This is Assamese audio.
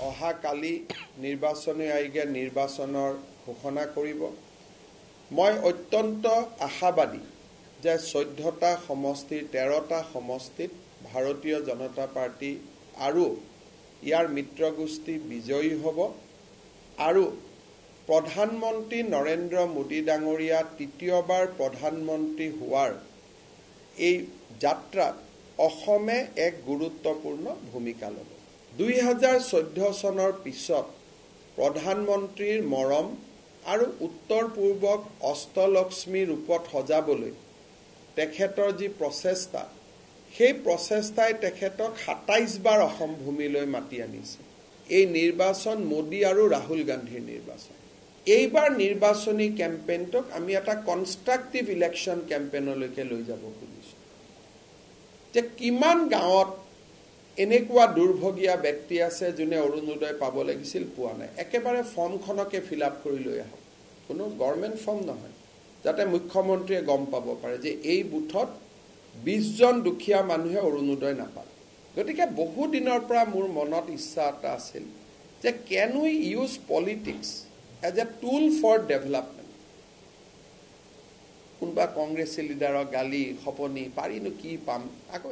অহা কালি নিৰ্বাচনী আয়োগে নিৰ্বাচনৰ ঘোষণা কৰিব। মই অত্যন্ত আশাবাদী যে 14টা সমষ্টিৰ 13টা সমষ্টিত ভাৰতীয় জনতা পাৰ্টি আৰু ইয়াৰ মিত্ৰগোষ্ঠী বিজয়ী হ'ব আৰু প্ৰধানমন্ত্ৰী নৰেন্দ্ৰ মোদী ডাঙৰীয়া তৃতীয়বাৰ প্ৰধানমন্ত্ৰী হোৱাৰ এই যাত্ৰাত অসমে এক গুৰুত্বপূৰ্ণ ভূমিকা ল'ব। 2014 চনৰ পিছত প্ৰধানমন্ত্ৰীৰ মৰম আৰু উত্তৰ পূৰ্বক অষ্টলক্ষ্মী ৰূপত সজাবলৈ তেখেতৰ যি প্ৰচেষ্টা, সেই প্ৰচেষ্টাই তেখেতক 27 বাৰ অসম ভূমিলৈ মাতি আনিছে। এই নিৰ্বাচন মোদী আৰু ৰাহুল গান্ধীৰ নিৰ্বাচন। এইবাৰ নিৰ্বাচনী কেম্পেইনটোক আমি এটা কনষ্ট্ৰাকটিভ ইলেকশ্যন কেম্পেইনলৈকে লৈ যাব খুজিছোঁ। যে কিমান গাঁৱত এনেকুৱা দুৰ্ভগীয়া ব্যক্তি আছে যোনে অৰুণোদয় পাব লাগিছিল, পোৱা নাই। একেবাৰে ফৰ্মখনকে ফিল আপ কৰি লৈ আহক, কোনো গভৰ্ণমেণ্ট ফৰ্ম নহয়, যাতে মুখ্যমন্ত্ৰীয়ে গম পাব পাৰে যে এই বুথত 20 জন দুখীয়া মানুহে অৰুণোদয় নাপায়। গতিকে বহু দিনৰ পৰা মোৰ মনত ইচ্ছা এটা আছিল যে can we use politics as a tool for development. কোনোবা কংগ্ৰেছী লিডাৰক গালি খপনি পাৰিনো কি পাম, আকৌ